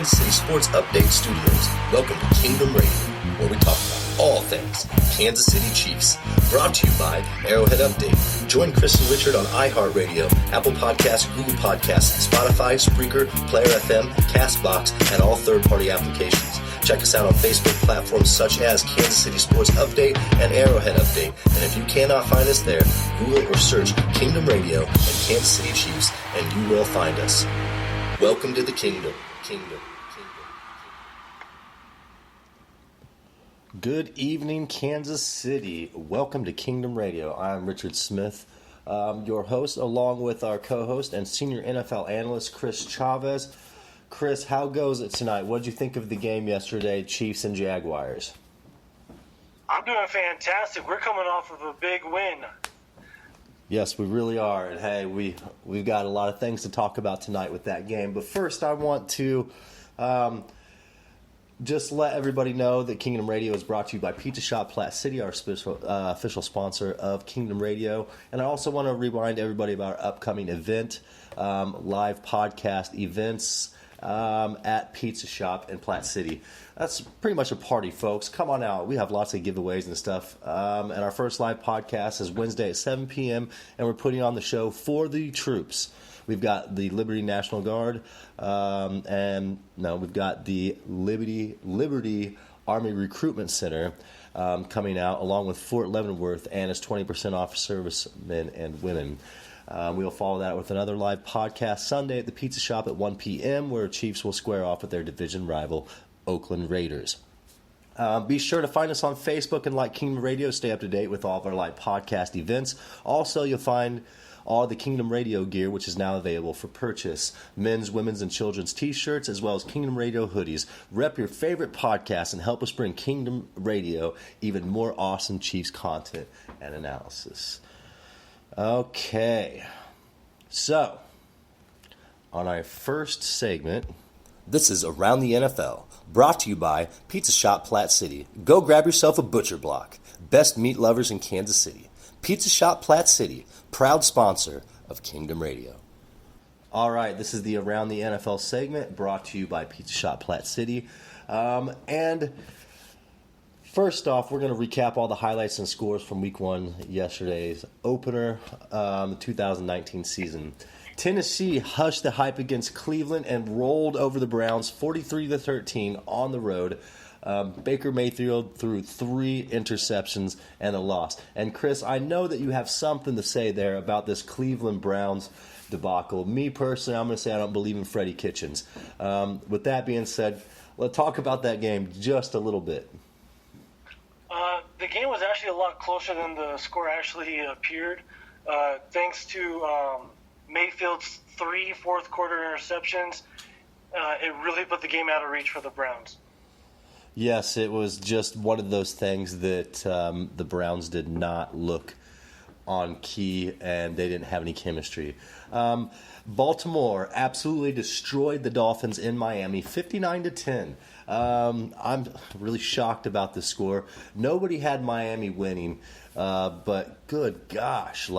Kansas City Sports Update Studios. Welcome to Kingdom Radio, where we talk about all things Kansas City Chiefs. Brought to you by Arrowhead Update. Join Chris and Richard on iHeartRadio, Apple Podcasts, Google Podcasts, Spotify, Spreaker, Player FM, CastBox, and all third-party applications. Check us out on Facebook platforms such as Kansas City Sports Update and Arrowhead Update. And if you cannot find us there, Google or search Kingdom Radio and Kansas City Chiefs, and you will find us. Welcome to the Kingdom. Good evening, Kansas City. Welcome to Kingdom Radio. I'm Richard Smith, your host, along with our co-host and senior NFL analyst, Chris Chavez. Chris, how goes it tonight? What did you think of the game yesterday, Chiefs and Jaguars? I'm doing fantastic. We're coming off of a big win. Yes, we really are. And hey, we've got a lot of things to talk about tonight with that game. But first, I want to just let everybody know that Kingdom Radio is brought to you by Pizza Shop Platte City, our official sponsor of Kingdom Radio. And I also want to remind everybody about our upcoming event, live podcast events at Pizza Shop in Platte City. That's pretty much a party, folks. Come on out. We have lots of giveaways and stuff. And our first live podcast is Wednesday at 7 p.m., and we're putting on the show for the troops. We've got the Liberty National Guard, we've got the Liberty Army Recruitment Center coming out, along with Fort Leavenworth and its 20% off servicemen and women. We'll follow that with another live podcast Sunday at the Pizza Shop at 1 p.m., where Chiefs will square off with their division rival, Oakland Raiders. Be sure to find us on Facebook and like Kingdom Radio. Stay up to date with all of our live podcast events. Also, you'll find all the Kingdom Radio gear, which is now available for purchase. Men's, women's, and children's t-shirts, as well as Kingdom Radio hoodies. Rep your favorite podcast and help us bring Kingdom Radio even more awesome Chiefs content and analysis. Okay, so on our first segment, this is Around the NFL, brought to you by Pizza Shop Platte City. Go grab yourself a butcher block. Best meat lovers in Kansas City. Pizza Shop Platte City, proud sponsor of Kingdom Radio. All right, this is the Around the NFL segment, brought to you by Pizza Shop Platte City. And first off, we're going to recap all the highlights and scores from Week 1, yesterday's opener, the 2019 season. Tennessee hushed the hype against Cleveland and rolled over the Browns 43-13 on the road. Baker Mayfield threw 3 interceptions and a loss. And Chris, I know that you have something to say there about this Cleveland Browns debacle. Me personally, I'm going to say I don't believe in Freddie Kitchens. With that being said, let's talk about that game just a little bit. The game was actually a lot closer than the score actually appeared, thanks to Mayfield's 3 fourth-quarter interceptions. It really put the game out of reach for the Browns. Yes, it was just one of those things that the Browns did not look on key, and they didn't have any chemistry. Baltimore absolutely destroyed the Dolphins in Miami, 59-10. I'm really shocked about the score. Nobody had Miami winning, but good gosh,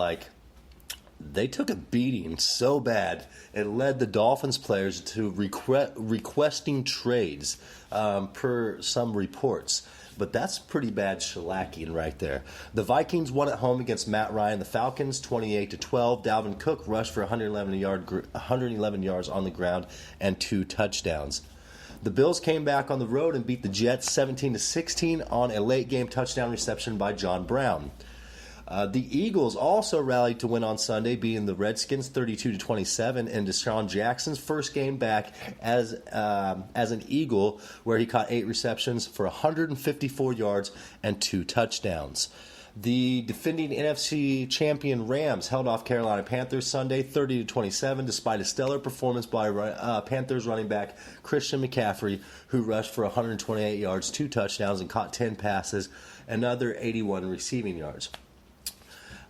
they took a beating so bad it led the Dolphins players to requesting trades per some reports. But that's pretty bad shellacking right there. The Vikings won at home against Matt Ryan. The Falcons 28-12. Dalvin Cook rushed for 111 yards on the ground and 2 touchdowns. The Bills came back on the road and beat the Jets 17-16 on a late game touchdown reception by John Brown. The Eagles also rallied to win on Sunday, beating the Redskins 32-27 in Deshaun Jackson's first game back as an Eagle, where he caught 8 receptions for 154 yards and 2 touchdowns. The defending NFC champion Rams held off Carolina Panthers Sunday 30-27, despite a stellar performance by Panthers running back Christian McCaffrey, who rushed for 128 yards, 2 touchdowns, and caught 10 passes, another 81 receiving yards.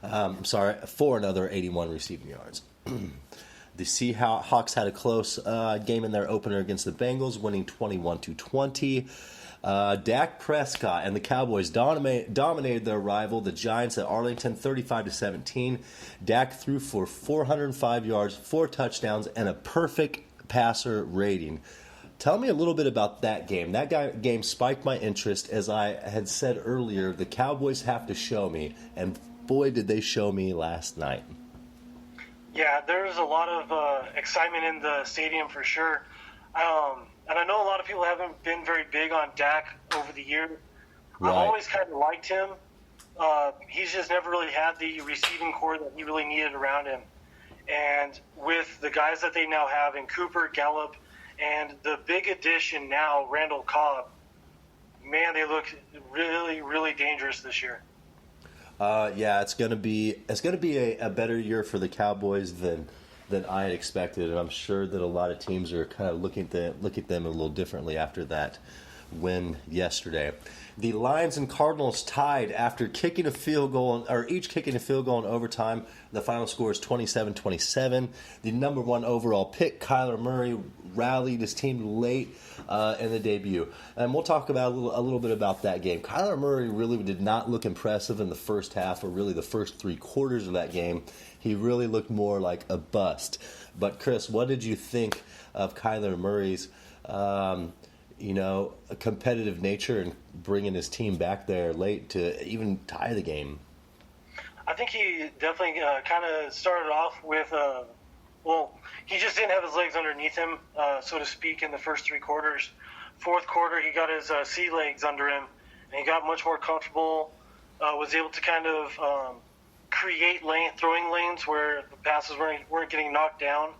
For another 81 receiving yards. The Seahawks had a close game in their opener against the Bengals, winning 21-20. Dak Prescott and the Cowboys dominated their rival, the Giants, at Arlington 35-17. Dak threw for 405 yards, 4 touchdowns, and a perfect passer rating. Tell me a little bit about that game. Game spiked my interest. As I had said earlier, the Cowboys have to show me, and boy, did they show me last night. Yeah, there's a lot of excitement in the stadium for sure. And I know a lot of people haven't been very big on Dak over the year. Right. I've always kind of liked him. He's just never really had the receiving core that he really needed around him. And with the guys that they now have in Cooper, Gallup, and the big addition now, Randall Cobb, man, they look really, really dangerous this year. Yeah, it's gonna be a better year for the Cowboys than I had expected, and I'm sure that a lot of teams are kind of look at them a little differently after that win yesterday. The Lions and Cardinals tied after kicking a field goal, or each kicking a field goal in overtime. The final score is 27-27. The number one overall pick, Kyler Murray, rallied his team late in the debut. And we'll talk about a little bit about that game. Kyler Murray really did not look impressive in the first half, or really the first three quarters of that game. He really looked more like a bust. But Chris, what did you think of Kyler Murray's a competitive nature and bringing his team back there late to even tie the game? I think he definitely kind of started off with, he just didn't have his legs underneath him, so to speak, in the first three quarters. Fourth quarter, he got his sea legs under him, and he got much more comfortable, was able to kind of create throwing lanes where the passes weren't getting knocked down,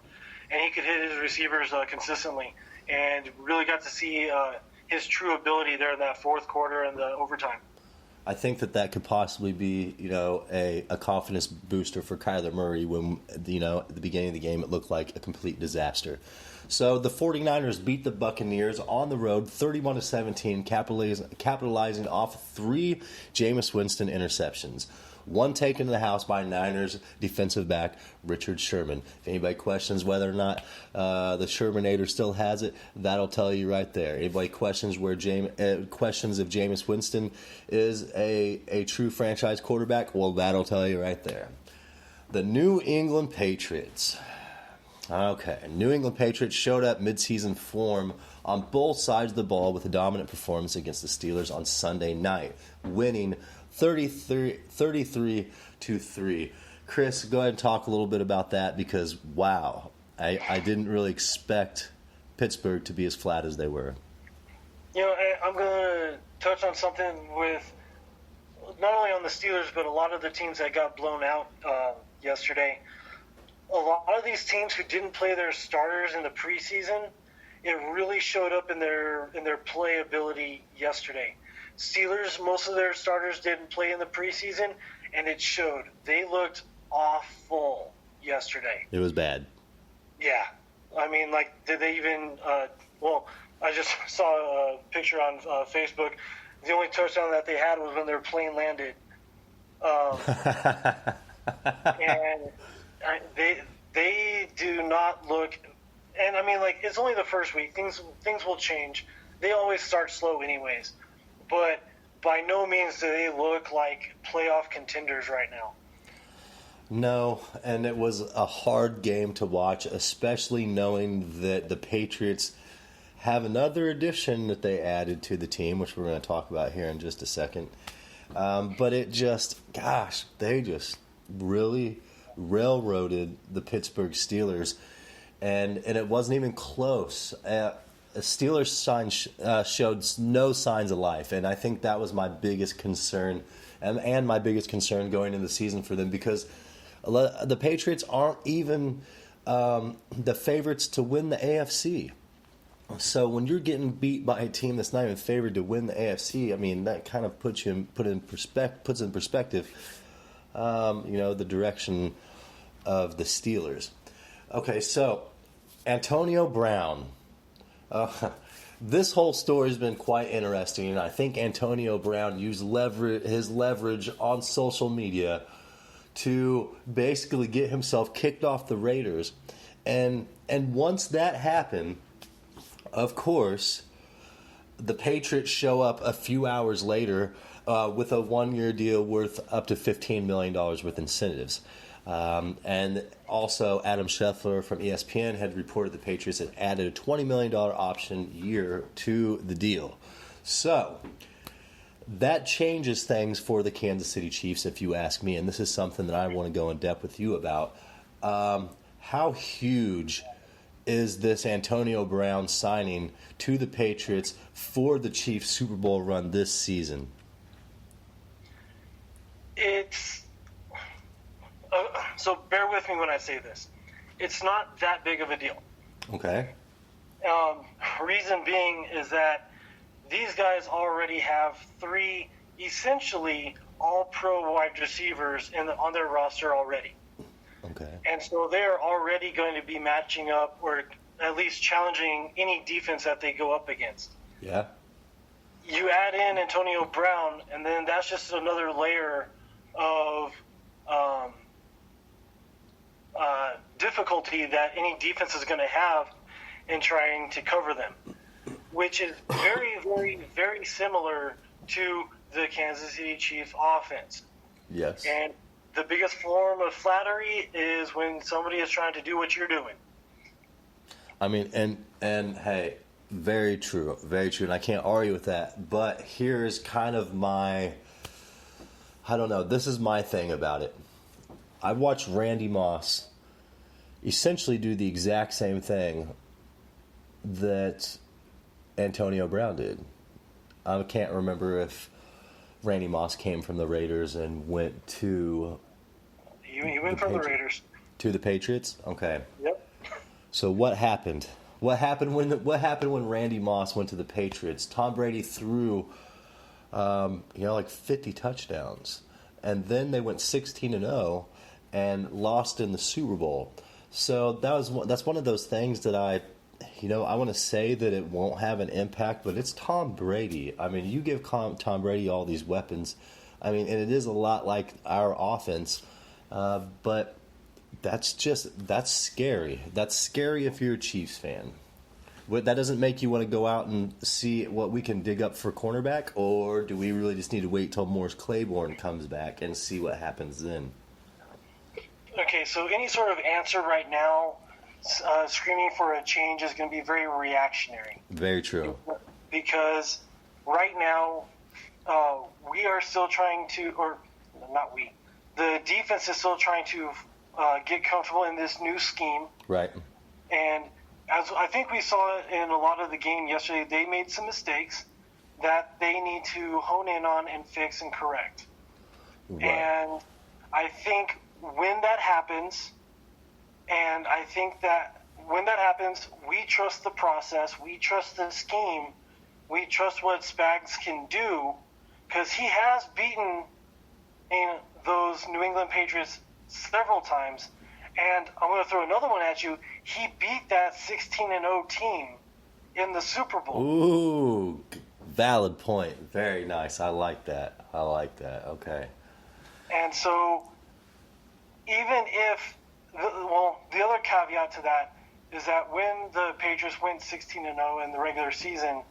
and he could hit his receivers consistently. And really got to see his true ability there in that fourth quarter and the overtime. I think that could possibly be, a confidence booster for Kyler Murray when, at the beginning of the game it looked like a complete disaster. So the 49ers beat the Buccaneers on the road 31-17, capitalizing off 3 Jameis Winston interceptions. One taken to the house by Niners defensive back Richard Sherman. If anybody questions whether or not the Shermanator still has it, that'll tell you right there. Anybody questions questions if Jameis Winston is a true franchise quarterback, well, that'll tell you right there. The New England Patriots. Okay, New England Patriots showed up midseason form on both sides of the ball with a dominant performance against the Steelers on Sunday night, winning 33-3. Chris, go ahead and talk a little bit about that because, wow, I didn't really expect Pittsburgh to be as flat as they were. I'm going to touch on something with not only on the Steelers, but a lot of the teams that got blown out yesterday. A lot of these teams who didn't play their starters in the preseason, it really showed up in their playability yesterday. Steelers, most of their starters didn't play in the preseason, and it showed. They looked awful yesterday. It was bad. Yeah. I mean, did they even I just saw a picture on Facebook. The only touchdown that they had was when their plane landed. And they do not look – and, I mean, it's only the first week. Things will change. They always start slow anyways. But by no means do they look like playoff contenders right now. No, and it was a hard game to watch, especially knowing that the Patriots have another addition that they added to the team, which we're going to talk about here in just a second. But they just really railroaded the Pittsburgh Steelers, and it wasn't even close. The Steelers showed no signs of life, and I think that was my biggest concern, and my biggest concern going into the season for them, because the Patriots aren't even the favorites to win the AFC. So when you're getting beat by a team that's not even favored to win the AFC, I mean, that kind of puts in perspective, the direction of the Steelers. Okay, so Antonio Brown. This whole story has been quite interesting, and I think Antonio Brown used his leverage on social media to basically get himself kicked off the Raiders. And once that happened, of course, the Patriots show up a few hours later with a 1-year deal worth up to $15 million with incentives. And also, Adam Scheffler from ESPN had reported the Patriots had added a $20 million option year to the deal. So that changes things for the Kansas City Chiefs, if you ask me, and this is something that I want to go in depth with you about. How huge is this Antonio Brown signing to the Patriots for the Chiefs' Super Bowl run this season? It's so bear with me when I say this. It's not that big of a deal. Okay. Reason being is that these guys already have 3 essentially all-pro wide receivers on their roster already. Okay. And so they're already going to be matching up or at least challenging any defense that they go up against. Yeah. You add in Antonio Brown, and then that's just another layer of difficulty that any defense is going to have in trying to cover them, which is very, very, very similar to the Kansas City Chiefs offense. Yes. And the biggest form of flattery is when somebody is trying to do what you're doing. I mean, and hey, very true, and I can't argue with that. But here's kind of I don't know, this is my thing about it. I watched Randy Moss essentially do the exact same thing that Antonio Brown did. I can't remember if Randy Moss came from the Raiders and went to... He went from the Raiders. To the Patriots? Okay. Yep. So what happened? What happened when Randy Moss went to the Patriots? Tom Brady threw, like 50 touchdowns, and then they went 16-0 and lost in the Super Bowl. So that's one of those things that I want to say that it won't have an impact, but it's Tom Brady. I mean, you give Tom Brady all these weapons. I mean, and it is a lot like our offense, but that's scary. That's scary if you're a Chiefs fan. That doesn't make you want to go out and see what we can dig up for cornerback, or do we really just need to wait till Morris Claiborne comes back and see what happens then? Okay, so any sort of answer right now, screaming for a change is going to be very reactionary. Very true. Because right now, we are still trying to, or not we, the defense is still trying to get comfortable in this new scheme. Right. And as I think we saw in a lot of the game yesterday, they made some mistakes that they need to hone in on and fix and correct. Right. And I think when that happens, we trust the process, we trust the scheme, we trust what Spags can do, because he has beaten those New England Patriots several times. And I'm going to throw another one at you. He beat that 16-0 team in the Super Bowl. Ooh, valid point. Very nice. I like that. Okay. And so, even if, the other caveat to that is that when the Patriots went 16-0 in the regular season,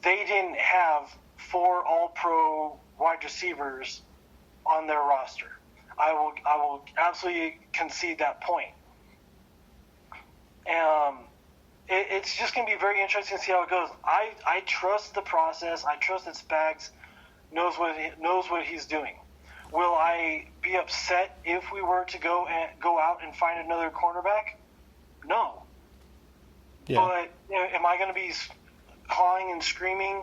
they didn't have 4 All-Pro wide receivers on their roster. I will absolutely concede that point. It's just going to be very interesting to see how it goes. I trust the process. I trust that Spags knows what he's doing. Will I be upset if we were to go out and find another cornerback? No. Yeah. But am I going to be clawing and screaming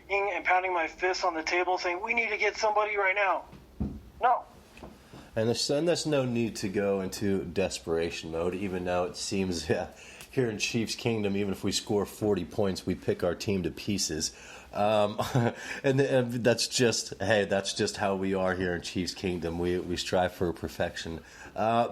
and pounding my fists on the table saying, we need to get somebody right now? No. And there's no need to go into desperation mode, even though it seems here in Chiefs Kingdom, even if we score 40 points, we pick our team to pieces. And that's just how we are here in Chiefs Kingdom. We strive for perfection.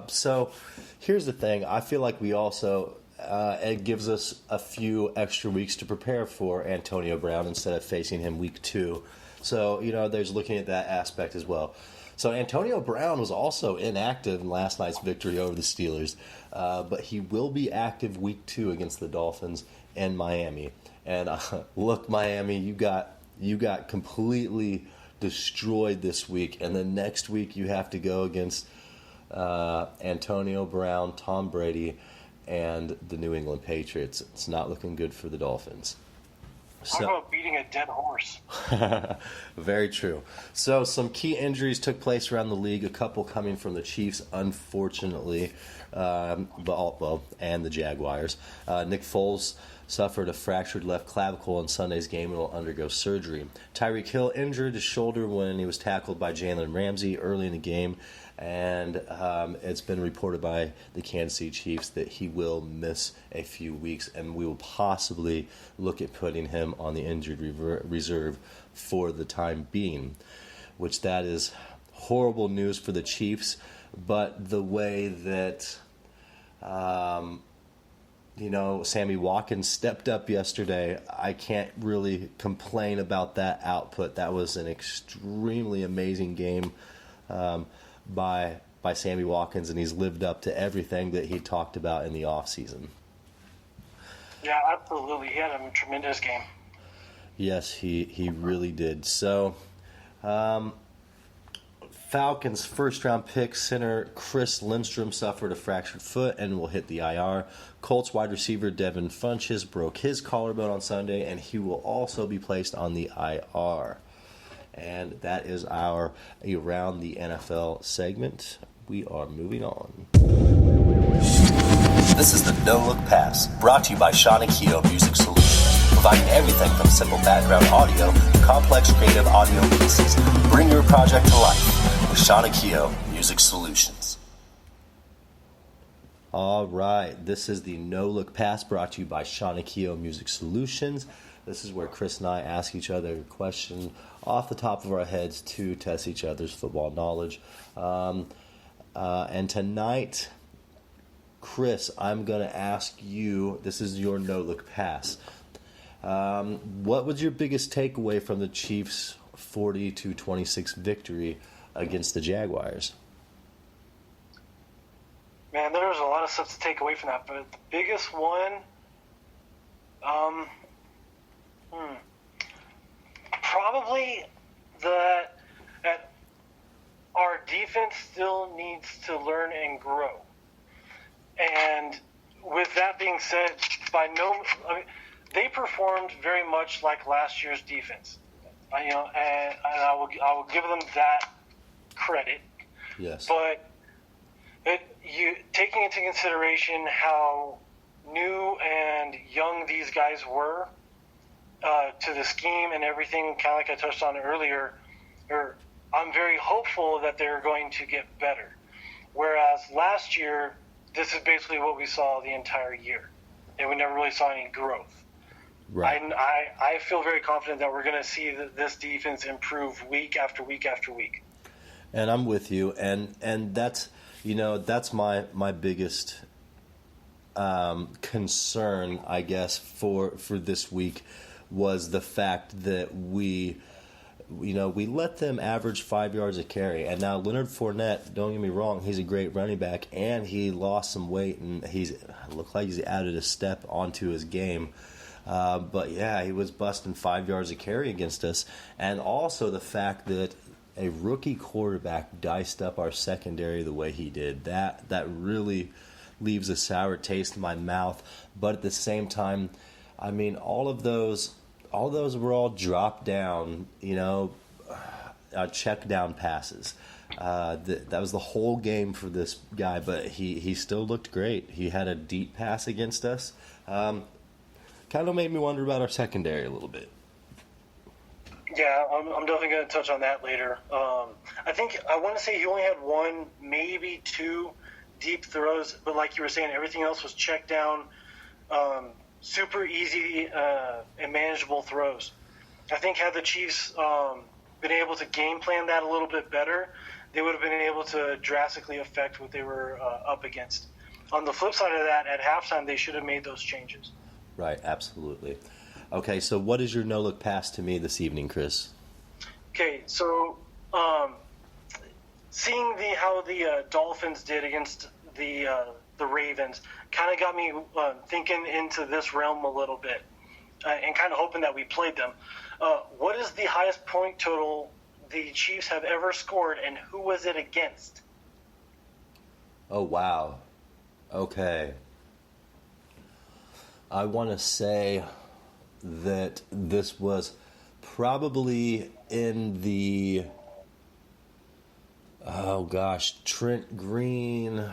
So here's the thing. I feel like we also it gives us a few extra weeks to prepare for Antonio Brown instead of facing him week 2. So there's looking at that aspect as well. So Antonio Brown was also inactive in last night's victory over the Steelers, but he will be active week 2 against the Dolphins and Miami. And look, Miami, you got completely destroyed this week, and then next week you have to go against Antonio Brown, Tom Brady, and the New England Patriots. It's not looking good for the Dolphins. Talk about beating a dead horse. Very true. So some key injuries took place around the league, a couple coming from the Chiefs, unfortunately, and the Jaguars. Nick Foles suffered a fractured left clavicle in Sunday's game and will undergo surgery. Tyreek Hill injured his shoulder when he was tackled by Jalen Ramsey early in the game, and it's been reported by the Kansas City Chiefs that he will miss a few weeks, and we will possibly look at putting him on the injured reserve for the time being, which that is horrible news for the Chiefs. But the way that Sammy Watkins stepped up yesterday, I can't really complain about that output. That was an extremely amazing game by Sammy Watkins, and he's lived up to everything that he talked about in the offseason. Yeah, absolutely. He had a tremendous game. Yes, he really did. So, Falcons' first-round pick center Chris Lindstrom suffered a fractured foot and will hit the IR. Colts wide receiver Devin Funchess broke his collarbone on Sunday, and he will also be placed on the IR. And that is our Around the NFL segment. We are moving on. This is the No Look Pass, brought to you by Shawnee Keto Music Solutions, providing everything from simple background audio to complex creative audio pieces. Bring your project to life with Shawnee Keto Music Solutions. All right, this is the No Look Pass, brought to you by Shawnee Keto Music Solutions. This is where Chris and I ask each other a question off the top of our heads to test each other's football knowledge. And tonight, Chris, I'm going to ask you, this is your no-look pass. What was your biggest takeaway from the Chiefs' 40-26 victory against the Jaguars? Man, there was a lot of stuff to take away from that, but the biggest one, probably that our defense still needs to learn and grow. And with that being said, they performed very much like last year's defense. And I will give them that credit. Yes. But taking into consideration how new and young these guys were to the scheme and everything, kind of like I touched on earlier, I'm very hopeful that they're going to get better. Whereas last year, this is basically what we saw the entire year, and we never really saw any growth. Right. I feel very confident that we're going to see this defense improve week after week after week. And I'm with you, and that's my biggest concern, I guess, for this week was the fact that we let them average 5 yards a carry. And now Leonard Fournette, don't get me wrong, he's a great running back, and he lost some weight, and looked like he's added a step onto his game. But yeah, he was busting 5 yards a carry against us. And also the fact that a rookie quarterback diced up our secondary the way he did, that really leaves a sour taste in my mouth. But at the same time, I mean, all those were all drop down, check down passes. That was the whole game for this guy, but he still looked great. He had a deep pass against us. Kind of made me wonder about our secondary a little bit. Yeah, I'm definitely going to touch on that later. I want to say he only had one, maybe two deep throws, but like you were saying, everything else was checked down, super easy and manageable throws. I think had the Chiefs been able to game plan that a little bit better, they would have been able to drastically affect what they were up against. On the flip side of that, at halftime, they should have made those changes. Right, absolutely. Okay, so what is your no-look pass to me this evening, Chris? Okay, so seeing how the Dolphins did against the Ravens kind of got me thinking into this realm a little bit and kind of hoping that we played them. What is the highest point total the Chiefs have ever scored, and who was it against? Oh, wow. Okay. I want to say that this was probably in the, Trent Green,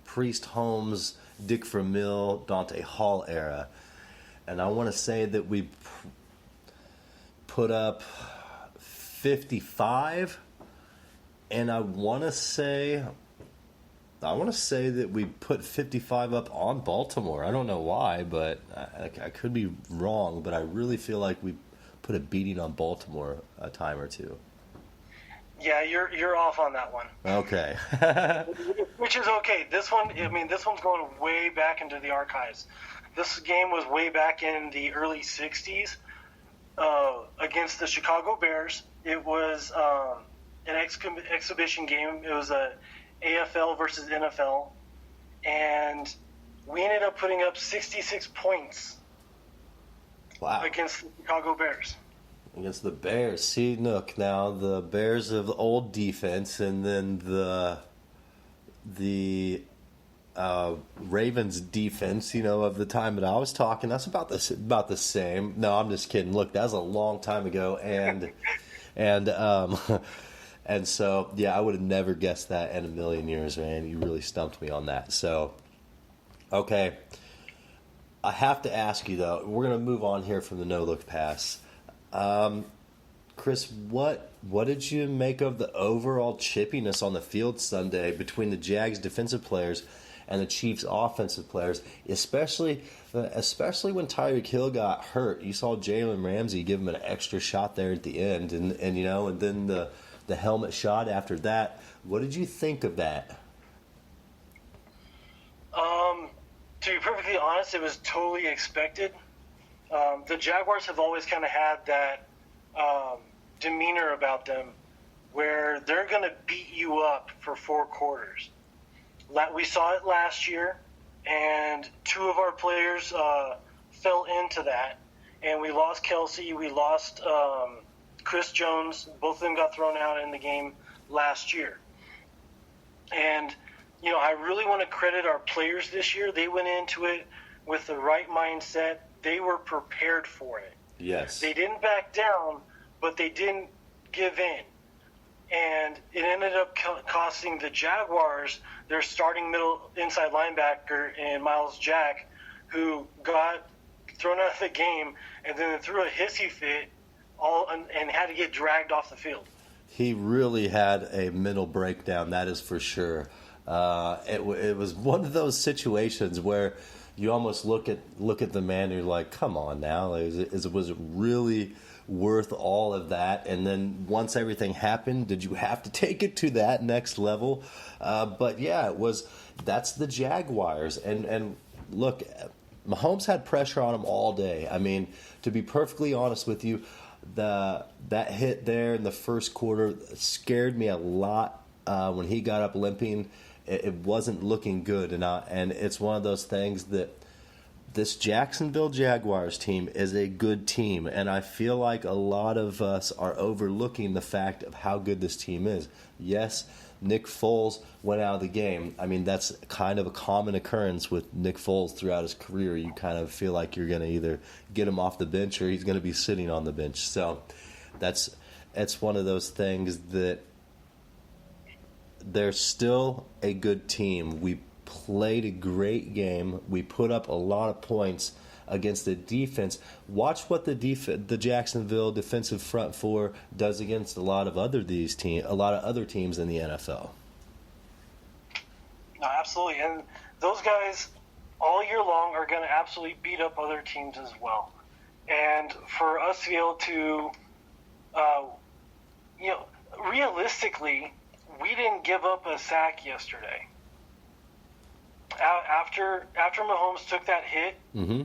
Priest Holmes, Dick Vermeil, Dante Hall era. And I want to say that we put up 55, and I want to say that we put 55 up on Baltimore. I don't know why, but I could be wrong, but I really feel like we put a beating on Baltimore a time or two. Yeah, you're off on that one. Okay. Which is okay. This one's going way back into the archives. This game was way back in the early 60s against the Chicago Bears. It was an exhibition game. It was a AFL versus NFL, and we ended up putting up 66 points. Wow. Against the Chicago Bears. Against the Bears. See, look, now the Bears have the old defense, and then the Ravens defense, of the time that I was talking, that's about the same. No, I'm just kidding. Look, that was a long time ago, and and so, yeah, I would have never guessed that in a million years, man. You really stumped me on that. So, okay. I have to ask you, though, we're going to move on here from the no-look pass. Chris, what did you make of the overall chippiness on the field Sunday between the Jags defensive players and the Chiefs offensive players, especially when Tyreek Hill got hurt? You saw Jalen Ramsey give him an extra shot there at the end, and then the helmet shot after that. What did you think of that? To be perfectly honest, it was totally expected. The Jaguars have always kind of had that demeanor about them where they're going to beat you up for 4 quarters. We saw it last year, and 2 of our players fell into that, and we lost Kelsey, we lost Chris Jones. Both of them got thrown out in the game last year. And, I really want to credit our players this year. They went into it with the right mindset. They were prepared for it. Yes. They didn't back down, but they didn't give in. And it ended up costing the Jaguars their starting middle inside linebacker in Miles Jack, who got thrown out of the game and then threw a hissy fit and had to get dragged off the field. He really had a mental breakdown, that is for sure. It was one of those situations where you almost look at the man and you're like, come on now, was it really worth all of that? And then once everything happened, did you have to take it to that next level? But yeah, that's the Jaguars. And look, Mahomes had pressure on him all day. I mean, to be perfectly honest with you, that hit there in the first quarter scared me a lot when he got up limping. It wasn't looking good, and it's one of those things that this Jacksonville Jaguars team is a good team, and I feel like a lot of us are overlooking the fact of how good this team is. Yes, Nick Foles went out of the game. I mean, that's kind of a common occurrence with Nick Foles throughout his career. You kind of feel like you're going to either get him off the bench or he's going to be sitting on the bench. So it's one of those things that they're still a good team. We played a great game. We put up a lot of points against the defense. Watch what the Jacksonville defensive front four does against a lot of other teams in the NFL. No, absolutely, and those guys all year long are going to absolutely beat up other teams as well. And for us to be able to, realistically, we didn't give up a sack yesterday. After Mahomes took that hit, mm-hmm.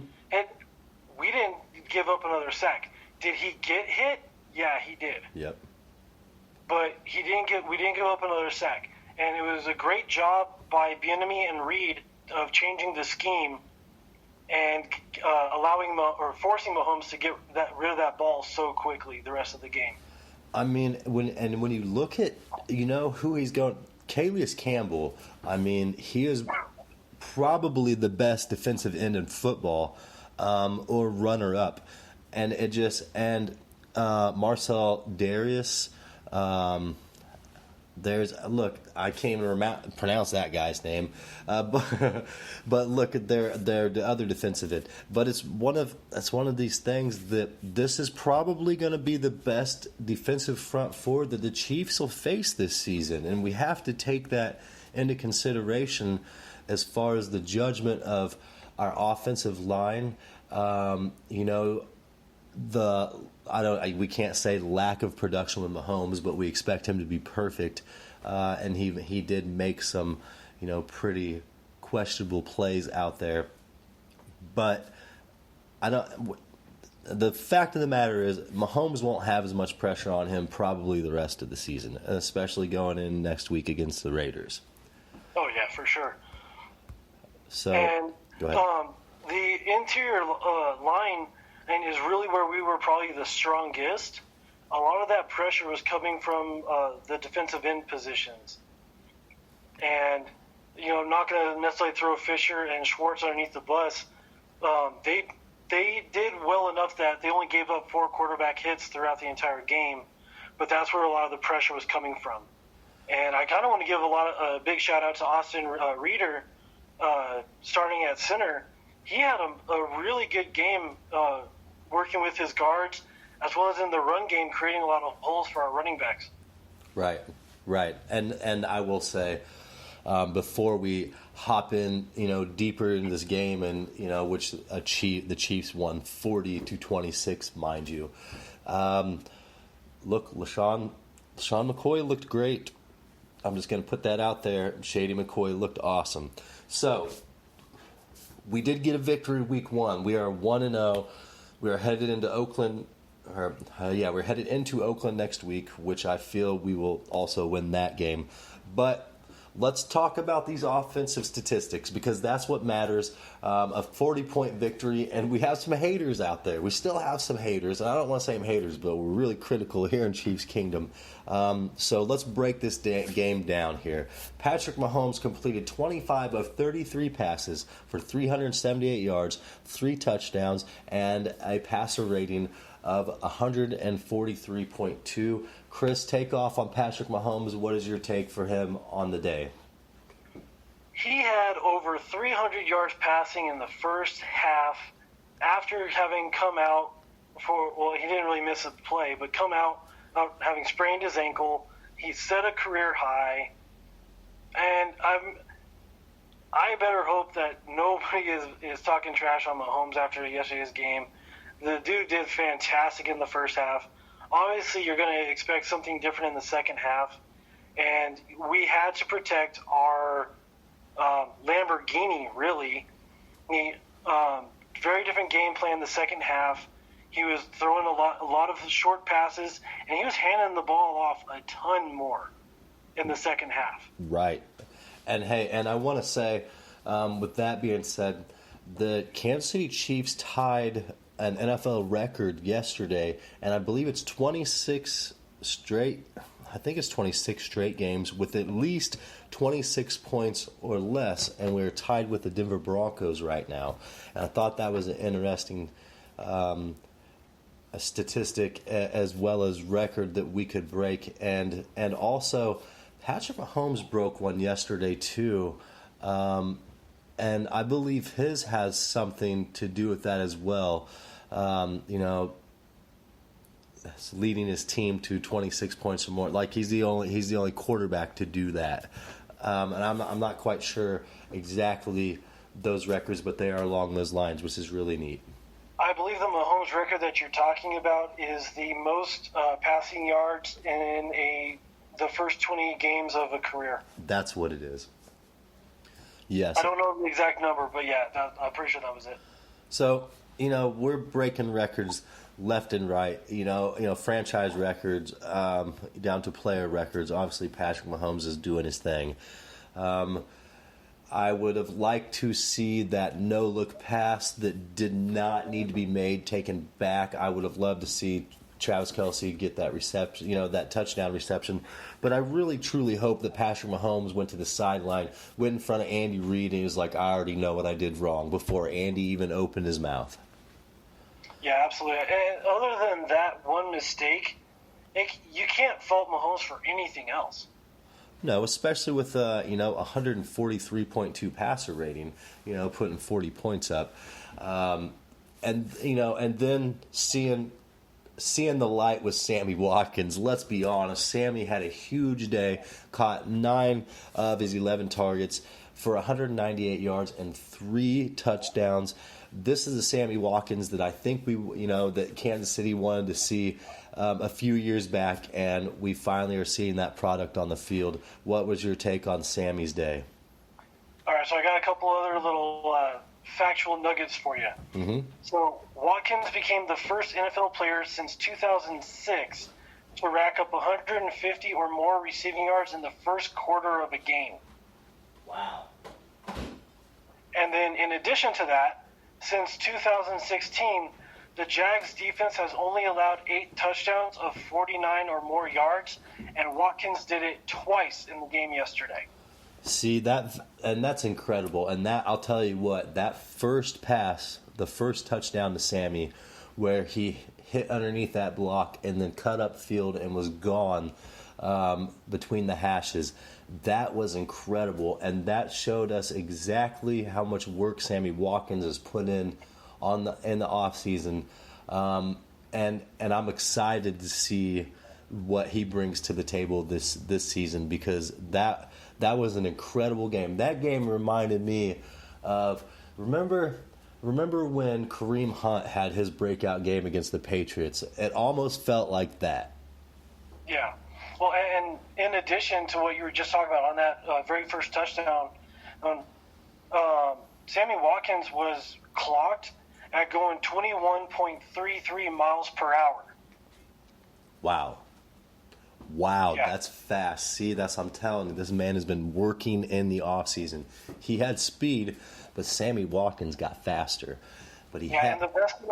We didn't give up another sack. Did he get hit? Yeah, he did. Yep. But we didn't give up another sack, and it was a great job by Bieniemy and Reed of changing the scheme and forcing Mahomes to get rid of that ball so quickly the rest of the game. I mean, when you look at, who he's going, Calais Campbell, I mean, he is probably the best defensive end in football, or runner-up. And Marcel Darius, I can't even pronounce that guy's name, but look at the other defensive end. But it's one of these things that this is probably going to be the best defensive front four that the Chiefs will face this season, and we have to take that into consideration as far as the judgment of our offensive line. We can't say lack of production with Mahomes, but we expect him to be perfect. And he did make some, pretty questionable plays out there. But the fact of the matter is Mahomes won't have as much pressure on him probably the rest of the season, especially going in next week against the Raiders. Oh, yeah, for sure. So, and go ahead. The interior line is really where we were probably the strongest. A lot of that pressure was coming from the defensive end positions. And, not going to necessarily throw Fisher and Schwartz underneath the bus. They did well enough that they only gave up 4 quarterback hits throughout the entire game. But that's where a lot of the pressure was coming from. And I kind of want to give a big shout-out to Austin Reeder, starting at center. He had a really good game working with his guards, as well as in the run game, creating a lot of holes for our running backs. Right. And I will say, before we hop in, deeper into this game, and which the Chiefs won 40-26, mind you. Look, LaShawn McCoy looked great. I'm just going to put that out there. Shady McCoy looked awesome. So, we did get a victory week 1. We are 1-0. We are headed into Oakland. We're headed into Oakland next week, which I feel we will also win that game. But let's talk about these offensive statistics, because that's what matters. A 40-point victory, and we have some haters out there. We still have some haters, and I don't want to say I'm haters, but we're really critical here in Chiefs Kingdom. So let's break this game down here. Patrick Mahomes completed 25 of 33 passes for 378 yards, 3 touchdowns, and a passer rating of 143.2. Chris, take off on Patrick Mahomes. What is your take for him on the day? He had over 300 yards passing in the first half after having come out he didn't really miss a play, but come out having sprained his ankle. He set a career high. And I better hope that nobody is talking trash on Mahomes after yesterday's game. The dude did fantastic in the first half. Obviously, you're going to expect something different in the second half. And we had to protect our Lamborghini, really. Very different game plan in the second half. He was throwing a lot of short passes, and he was handing the ball off a ton more in the second half. Right. And, hey, and I want to say, with that being said, the Kansas City Chiefs tied an NFL record yesterday, and I believe it's 26 straight games with at least 26 points or less, and we're tied with the Denver Broncos right now. And I thought that was an interesting a statistic as well as record that we could break. And also, Patrick Mahomes broke one yesterday too, and I believe his has something to do with that as well. Leading his team to 26 points or more. Like he's the only quarterback to do that. And I'm not quite sure exactly those records, but they are along those lines, which is really neat. I believe the Mahomes record that you're talking about is the most passing yards in the first 20 games of a career. That's what it is. Yes. I don't know the exact number, but yeah, I'm pretty sure that was it. So, we're breaking records left and right, franchise records down to player records. Obviously, Patrick Mahomes is doing his thing. I would have liked to see that no-look pass that did not need to be made taken back. I would have loved to see Travis Kelce get that reception, that touchdown reception. But I really, truly hope that Patrick Mahomes went to the sideline, went in front of Andy Reid, and he was like, I already know what I did wrong, before Andy even opened his mouth. Yeah, absolutely. And other than that one mistake, you can't fault Mahomes for anything else. No, especially with a 143.2 passer rating, putting 40 points up, and then seeing the light with Sammy Watkins. Let's be honest, Sammy had a huge day, caught 9 of his 11 targets for 198 yards and 3 touchdowns. This is the Sammy Watkins that I think that Kansas City wanted to see a few years back, and we finally are seeing that product on the field. What was your take on Sammy's day? All right, so I got a couple other little factual nuggets for you. Mm-hmm. So Watkins became the first NFL player since 2006 to rack up 150 or more receiving yards in the first quarter of a game. Wow. And then in addition to that, since 2016, the Jags defense has only allowed 8 touchdowns of 49 or more yards, and Watkins did it twice in the game yesterday. See, that's incredible. And that, I'll tell you what, that first pass, the first touchdown to Sammy, where he hit underneath that block and then cut up field and was gone between the hashes, that was incredible. And that showed us exactly how much work Sammy Watkins has put in the offseason. And I'm excited to see what he brings to the table this season, because that was an incredible game. That game reminded me of, remember when Kareem Hunt had his breakout game against the Patriots? It almost felt like that. Yeah. Well, and in addition to what you were just talking about on that very first touchdown, Sammy Watkins was clocked at going 21.33 miles per hour. Wow, yeah. That's fast. See, I'm telling you, this man has been working in the offseason. He had speed, but Sammy Watkins got faster. But and the best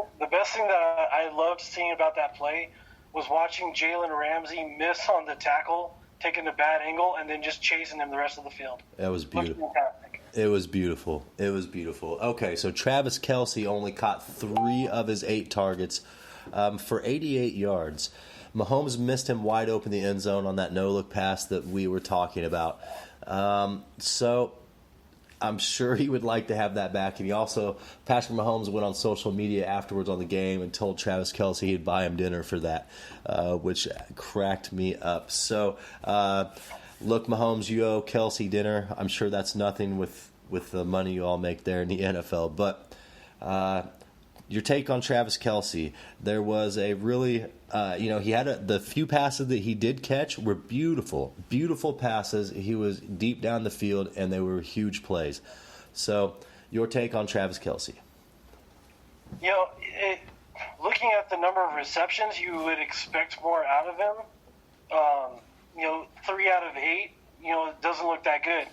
thing that I loved seeing about that play was watching Jalen Ramsey miss on the tackle, taking a bad angle, and then just chasing him the rest of the field. That was beautiful. It was beautiful. Okay, so Travis Kelce only caught 3 of his 8 targets for 88 yards. Mahomes missed him wide open in the end zone on that no-look pass that we were talking about. So I'm sure he would like to have that back. And Patrick Mahomes went on social media afterwards on the game and told Travis Kelce he'd buy him dinner for that, which cracked me up. So, look, Mahomes, you owe Kelce dinner. I'm sure that's nothing with the money you all make there in the NFL. But your take on Travis Kelce, there was a really, he had the few passes that he did catch were beautiful, beautiful passes. He was deep down the field, and they were huge plays. So, your take on Travis Kelce? Looking at the number of receptions, you would expect more out of him. 3 out of 8, it doesn't look that good.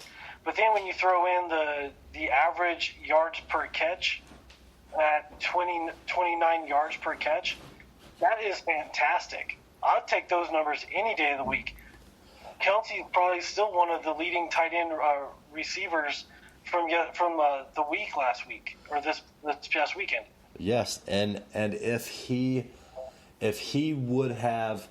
But then when you throw in the average yards per catch at 29 yards per catch, that is fantastic. I'd take those numbers any day of the week. Kelce is probably still one of the leading tight end receivers from the week last week, or this past weekend. Yes, and if he would have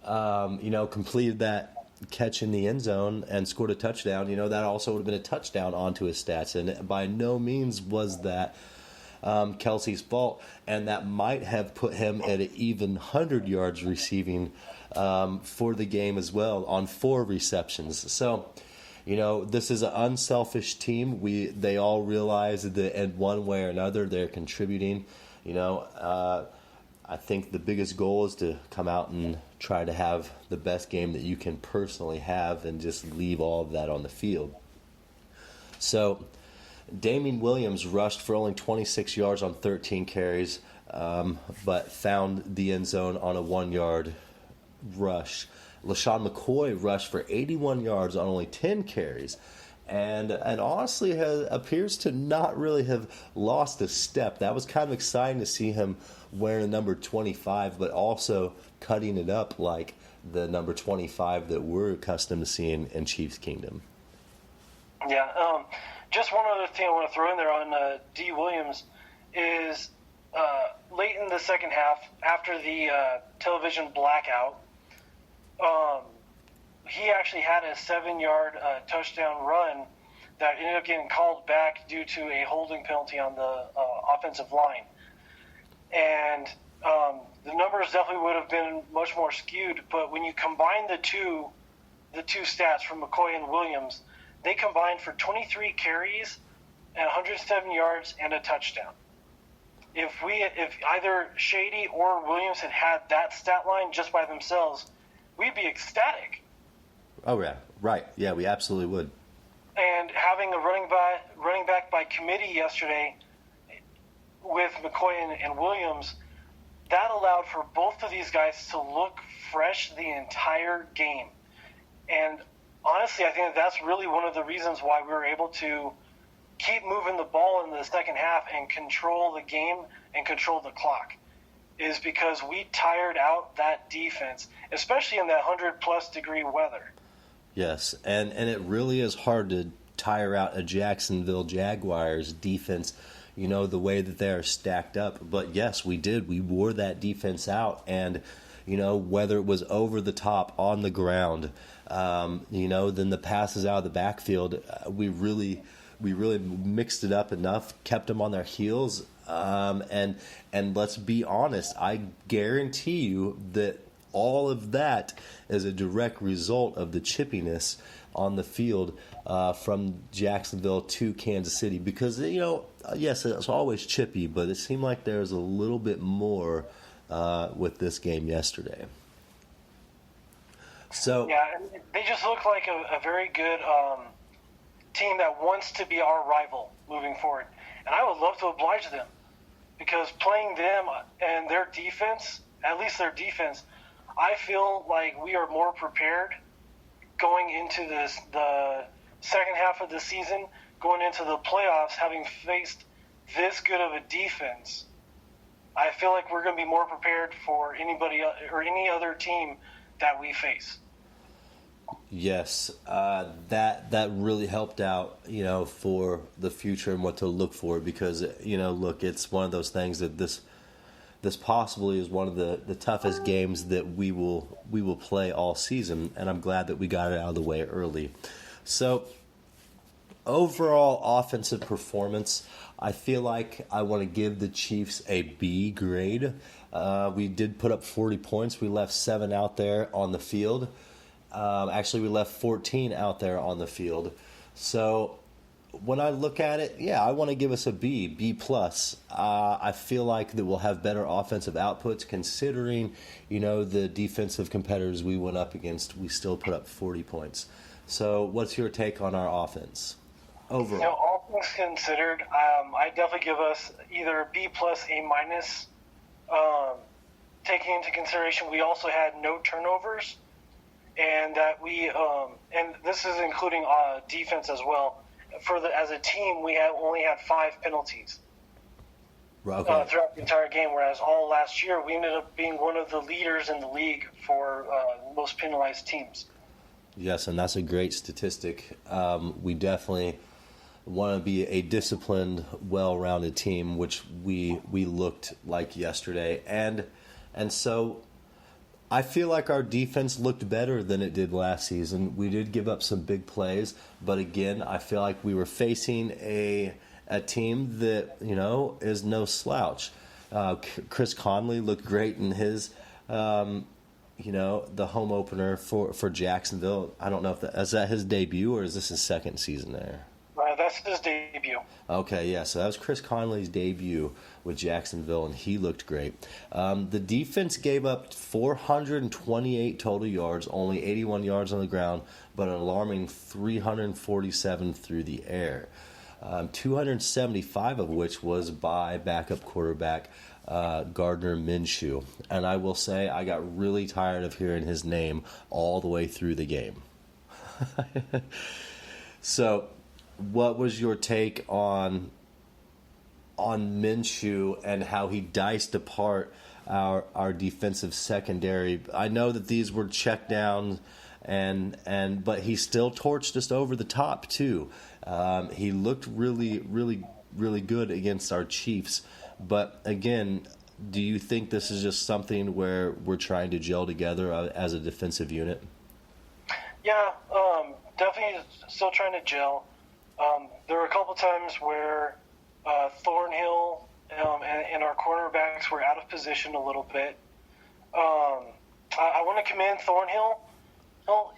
completed that catch in the end zone and scored a touchdown, that also would have been a touchdown onto his stats. And by no means was that Kelce's fault, and that might have put him at an even 100 yards receiving for the game as well on 4 receptions. So, this is an unselfish team. They all realize that in one way or another they're contributing. I think the biggest goal is to come out and try to have the best game that you can personally have and just leave all of that on the field. So, Damian Williams rushed for only 26 yards on 13 carries, but found the end zone on a 1-yard rush. LaShawn McCoy rushed for 81 yards on only 10 carries and honestly appears to not really have lost a step. That was kind of exciting to see him wearing the number 25, but also cutting it up like the number 25 that we're accustomed to seeing in Chiefs Kingdom. Yeah, just one other thing I want to throw in there on D. Williams is late in the second half, after the television blackout, he actually had a 7-yard touchdown run that ended up getting called back due to a holding penalty on the offensive line. And the numbers definitely would have been much more skewed, but when you combine the two stats from McCoy and Williams, they combined for 23 carries and 107 yards and a touchdown. If either Shady or Williams had that stat line just by themselves, we'd be ecstatic. Oh yeah, right. Yeah, we absolutely would. And having a running back by committee yesterday with McCoy and Williams, that allowed for both of these guys to look fresh the entire game. And honestly, I think that's really one of the reasons why we were able to keep moving the ball in the second half and control the game and control the clock, is because we tired out that defense, especially in that 100-plus degree weather. Yes, and it really is hard to tire out a Jacksonville Jaguars defense, the way that they are stacked up. But yes, we did. We wore that defense out, and whether it was over the top, on the ground, then the passes out of the backfield, we really mixed it up enough, kept them on their heels, and let's be honest, I guarantee you that all of that is a direct result of the chippiness on the field from Jacksonville to Kansas City, because yes, it's always chippy, but it seemed like there was a little bit more with this game yesterday. So yeah, they just look like a very good team that wants to be our rival moving forward, and I would love to oblige them, because playing them and their defense, at least their defense, I feel like we are more prepared going into the second half of the season, going into the playoffs, having faced this good of a defense. I feel like we're going to be more prepared for anybody or any other team that we face. Yes, that really helped out, for the future and what to look for, because, look, it's one of those things that this possibly is one of the toughest games that we will play all season, and I'm glad that we got it out of the way early. So, overall offensive performance, I feel like I want to give the Chiefs a B grade. We did put up 40 points. We left 7 out there on the field. Actually, we left 14 out there on the field. So when I look at it, yeah, I want to give us a B plus. I feel like that we'll have better offensive outputs, considering, the defensive competitors we went up against. We still put up 40 points. So what's your take on our offense overall? All things considered, I definitely give us either B plus, A minus. Taking into consideration, we also had no turnovers, and that we and this is including defense as well. As a team, we only had 5 penalties throughout the entire game, whereas all last year we ended up being one of the leaders in the league for most penalized teams. Yes, and that's a great statistic. We definitely want to be a disciplined, well-rounded team, which we looked like yesterday, and so I feel like our defense looked better than it did last season. We did give up some big plays, but again, I feel like we were facing a team that, is no slouch. Chris Conley looked great in his, the home opener for Jacksonville. I don't know if is that his debut or is this his second season there? That's his debut. Okay, yeah, so that was Chris Conley's debut with Jacksonville, and he looked great. The defense gave up 428 total yards, only 81 yards on the ground, but an alarming 347 through the air, 275 of which was by backup quarterback Gardner Minshew. And I will say I got really tired of hearing his name all the way through the game. So what was your take on Minshew and how he diced apart our defensive secondary? I know that these were check downs, but he still torched us over the top too. He looked really, really, really good against our Chiefs. But again, do you think this is just something where we're trying to gel together as a defensive unit? Yeah, definitely still trying to gel. There were a couple times where Thornhill and our cornerbacks were out of position a little bit. I want to commend Thornhill.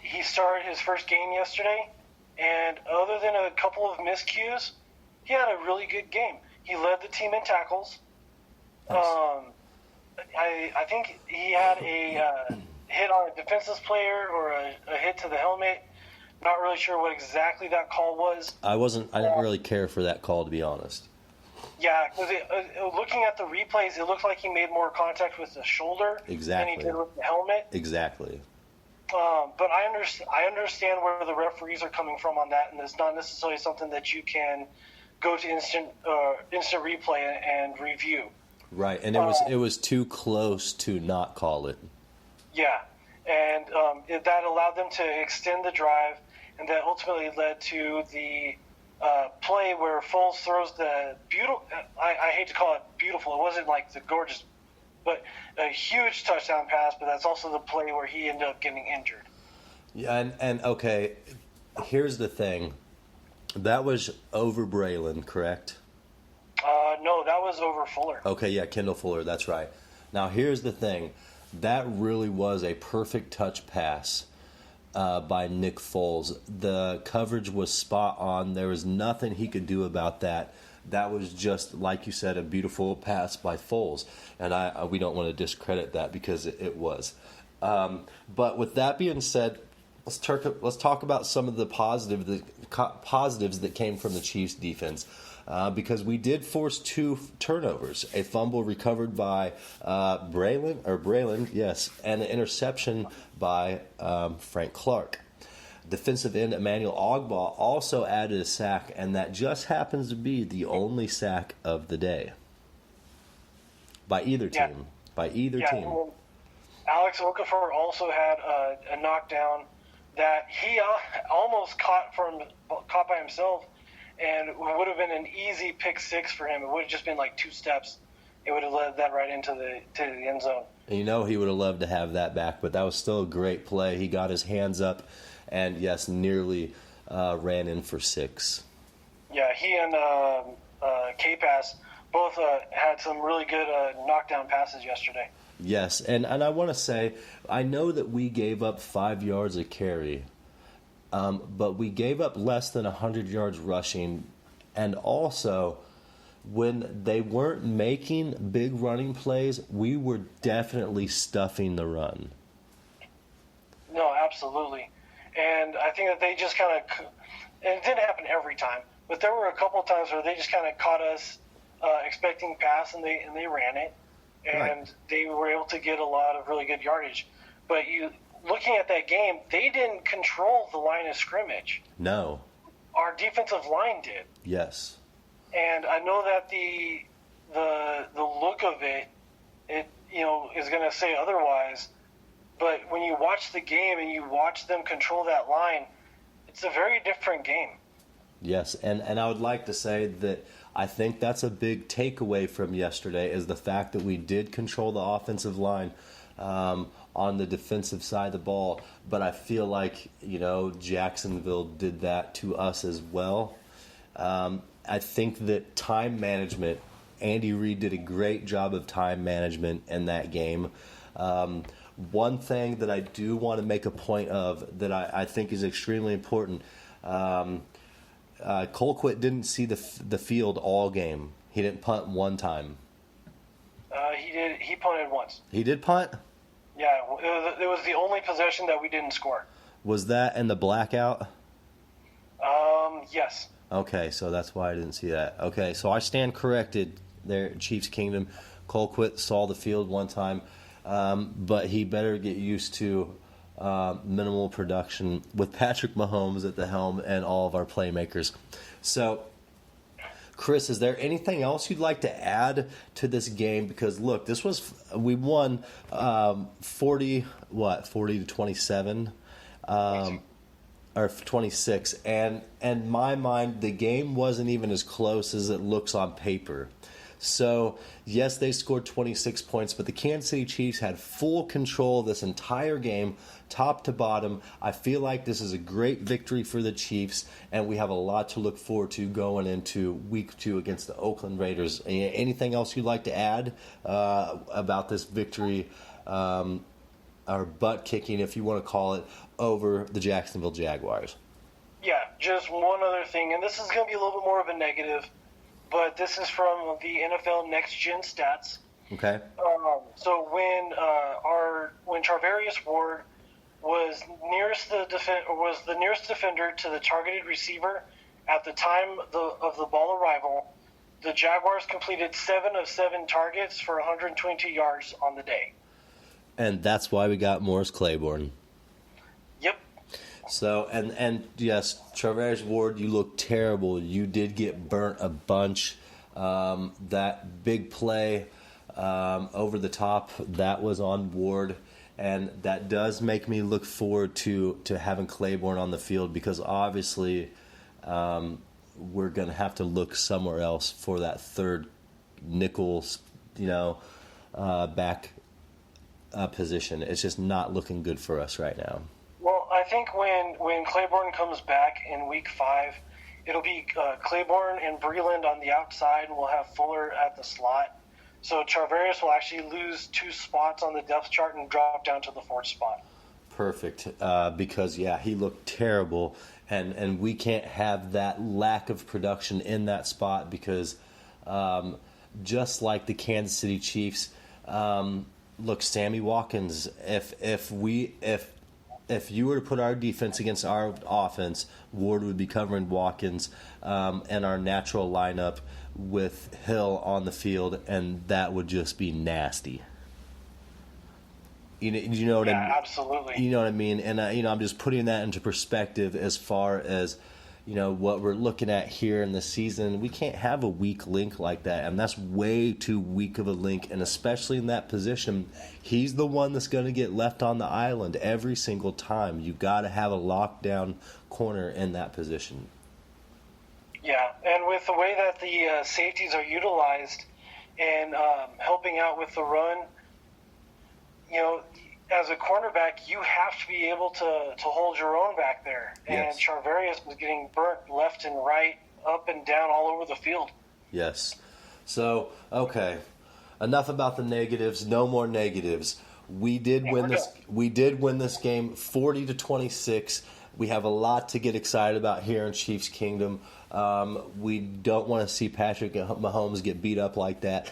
He started his first game yesterday, and other than a couple of miscues, he had a really good game. He led the team in tackles. Nice. I think he had a hit on a defensive player or a hit to the helmet. Not really sure what exactly that call was. I didn't really care for that call, to be honest. Yeah, because looking at the replays, it looked like he made more contact with the shoulder than he did with the helmet. Exactly. But I understand where the referees are coming from on that, and it's not necessarily something that you can go to instant replay and review. Right, and it was too close to not call it. Yeah, and that allowed them to extend the drive, and that ultimately led to the play where Foles throws the beautiful. I hate to call it beautiful. It wasn't like the gorgeous, but a huge touchdown pass. But that's also the play where he ended up getting injured. Yeah, and okay, here's the thing. That was over Braylon, correct? No, that was over Fuller. Okay, yeah, Kendall Fuller, that's right. Now, here's the thing. That really was a perfect touch pass by Nick Foles. The coverage was spot on. There was nothing he could do about that. That was just, like you said, a beautiful pass by Foles. And we don't want to discredit that because it was. But with that being said, let's talk about some of the positives that came from the Chiefs' defense. Because we did force 2 turnovers, a fumble recovered by Braylon, yes, and an interception by Frank Clark. Defensive end Emmanuel Ogbah also added a sack, and that just happens to be the only sack of the day by either team. Well, Alex Okafor also had a knockdown that he almost caught by himself. And it would have been an easy pick 6 for him. It would have just been like 2 steps. It would have led that right into the end zone. And he would have loved to have that back, but that was still a great play. He got his hands up and, yes, nearly ran in for 6. Yeah, he and K-Pass both had some really good knockdown passes yesterday. Yes, and I want to say, I know that we gave up 5 yards a carry. But we gave up less than 100 yards rushing, and also when they weren't making big running plays, we were definitely stuffing the run. No, absolutely. And I think that they just kind of, and it didn't happen every time, but there were a couple of times where they just kind of caught us expecting pass, and they ran it, and They were able to get a lot of really good yardage. But looking at that game, they didn't control the line of scrimmage. No. Our defensive line did. Yes. And I know that the look of it is going to say otherwise. But when you watch the game and you watch them control that line, it's a very different game. Yes, and I would like to say that I think that's a big takeaway from yesterday is the fact that we did control the offensive line on the defensive side of the ball. But I feel like, Jacksonville did that to us as well. I think that time management, Andy Reid did a great job of time management in that game. One thing that I do want to make a point of that I think is extremely important, Colquitt didn't see the field all game. He didn't punt one time. He did. He punted once. He did punt? Yeah, it was the only possession that we didn't score. Was that in the blackout? Yes. Okay, so that's why I didn't see that. Okay, so I stand corrected there, Chiefs Kingdom. Colquitt saw the field one time, but he better get used to minimal production with Patrick Mahomes at the helm and all of our playmakers. So, Chris, is there anything else you'd like to add to this game? Because look, we won 40 to 27, or 26, and in my mind, the game wasn't even as close as it looks on paper. So, yes, they scored 26 points, but the Kansas City Chiefs had full control of this entire game, top to bottom. I feel like this is a great victory for the Chiefs, and we have a lot to look forward to going into Week 2 against the Oakland Raiders. Anything else you'd like to add about this victory, or butt-kicking, if you want to call it, over the Jacksonville Jaguars? Yeah, just one other thing, and this is going to be a little bit more of a negative, but this is from the NFL Next Gen Stats. Okay. So when Charvarius Ward was the nearest defender to the targeted receiver at the time of the ball arrival, the Jaguars completed 7 of 7 targets for 122 yards on the day. And that's why we got Morris Claiborne. Yep. So, and yes, Charvarius Ward, you look terrible. You did get burnt a bunch. That big play over the top, that was on Ward. And that does make me look forward to having Claiborne on the field, because obviously we're going to have to look somewhere else for that third nickel, back position. It's just not looking good for us right now. Well, I think when Claiborne comes back in Week 5, it'll be Claiborne and Breland on the outside, and we'll have Fuller at the slot. So Charvarius will actually lose 2 spots on the depth chart and drop down to the 4th spot. Perfect, because, he looked terrible, and we can't have that lack of production in that spot, because just like the Kansas City Chiefs, look, Sammy Watkins, if you were to put our defense against our offense, Ward would be covering Watkins and our natural lineup with Hill on the field, and that would just be nasty. You know what I mean? Absolutely. You know what I mean? And I'm just putting that into perspective as far as what we're looking at here in the season. We can't have a weak link like that, and that's way too weak of a link, and especially in that position, he's the one that's going to get left on the island every single time. You got to have a lockdown corner in that position. Yeah, and with the way that the safeties are utilized and helping out with the run, as a cornerback, you have to be able to hold your own back there. Yes. And Charvarius was getting burnt left and right, up and down, all over the field. Yes. So, okay, enough about the negatives. No more negatives. We did win this. We did win this game, 40 to 26. We have a lot to get excited about here in Chiefs Kingdom. We don't want to see Patrick Mahomes get beat up like that.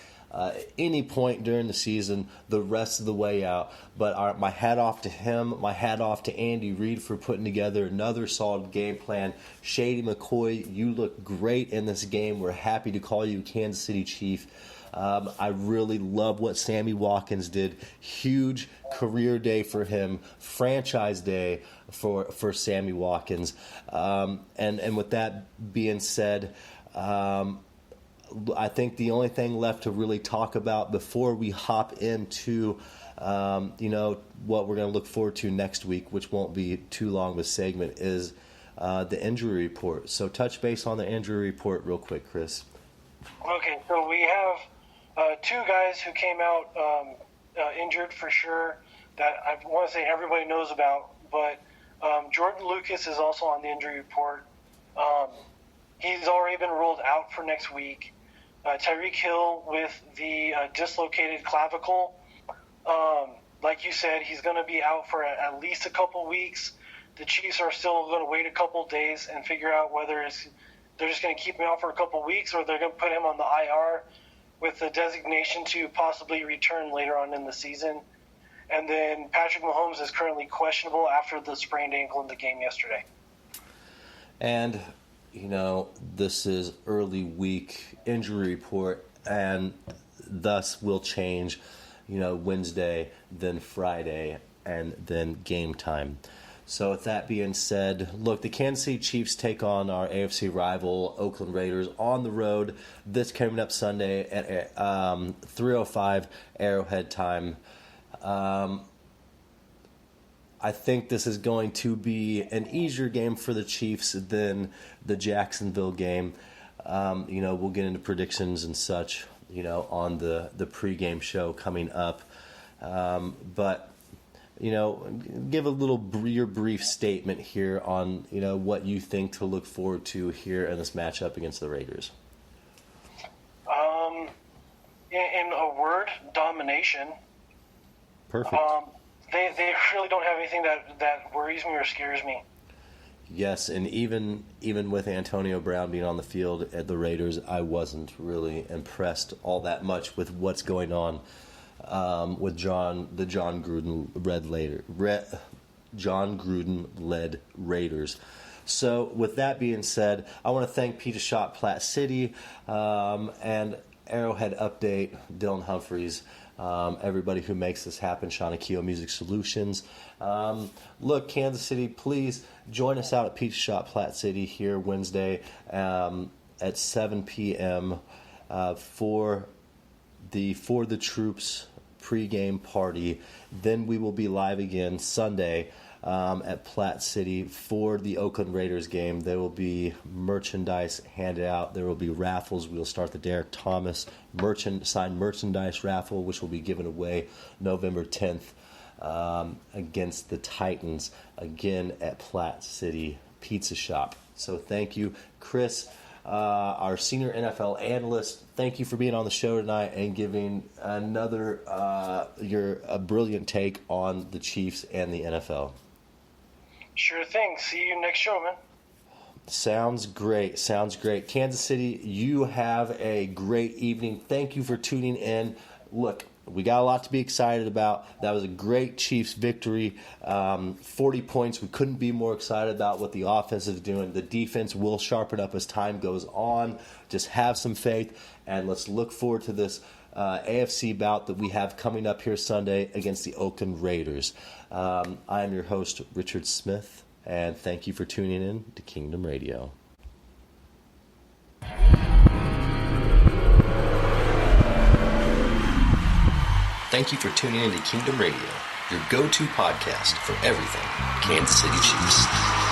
Any point during the season, the rest of the way out. But my hat off to him, my hat off to Andy Reid for putting together another solid game plan. Shady McCoy, you look great in this game. We're happy to call you Kansas City Chief. I really love what Sammy Watkins did. Huge career day for him, franchise day for Sammy Watkins. And with that being said, I think the only thing left to really talk about before we hop into, what we're going to look forward to next week, which won't be too long of a segment, is the injury report. So touch base on the injury report real quick, Chris. Okay, so we have 2 guys who came out injured for sure that I want to say everybody knows about, but Jordan Lucas is also on the injury report. He's already been ruled out for next week. Tyreek Hill with the dislocated clavicle. Like you said, he's going to be out for at least a couple weeks. The Chiefs are still going to wait a couple days and figure out whether they're just going to keep him out for a couple weeks or they're going to put him on the IR with the designation to possibly return later on in the season. And then Patrick Mahomes is currently questionable after the sprained ankle in the game yesterday. And this is early week injury report, and thus will change, Wednesday, then Friday. and then game time. So with that being said, look, the Kansas City Chiefs take on our AFC rival Oakland Raiders on the road. This coming up Sunday at 3:05 Arrowhead time. I think this is going to be an easier game for the Chiefs than the Jacksonville game. We'll get into predictions and such, on the pregame show coming up. But give a little your brief statement here on, what you think to look forward to here in this matchup against the Raiders. In a word, domination. Perfect. They really don't have anything that worries me or scares me. Yes, and even with Antonio Brown being on the field at the Raiders, I wasn't really impressed all that much with what's going on with John Gruden led Raiders. So with that being said, I want to thank Pizza Shop Platte City and Arrowhead Update, Dylan Humphreys, everybody who makes this happen, Sean Akio Music Solutions. Look, Kansas City, please join us out at Pizza Shop Platte City here Wednesday at 7 p.m. For the Troops pregame party. Then we will be live again Sunday at Platte City for the Oakland Raiders game. There will be merchandise handed out. There will be raffles. We'll start the Derek Thomas signed merchandise raffle, which will be given away November 10th against the Titans, again at Platte City Pizza Shop. So thank you, Chris, our senior NFL analyst. Thank you for being on the show tonight and giving another a brilliant take on the Chiefs and the NFL. Sure thing. See you next show, man. Sounds great. Kansas City, you have a great evening. Thank you for tuning in. Look, we got a lot to be excited about. That was a great Chiefs victory. 40 points. We couldn't be more excited about what the offense is doing. The defense will sharpen up as time goes on. Just have some faith, and let's look forward to this AFC bout that we have coming up here Sunday against the Oakland Raiders. I am your host, Richard Smith, and thank you for tuning in to Kingdom Radio. Thank you for tuning in to Kingdom Radio, your go-to podcast for everything Kansas City Chiefs.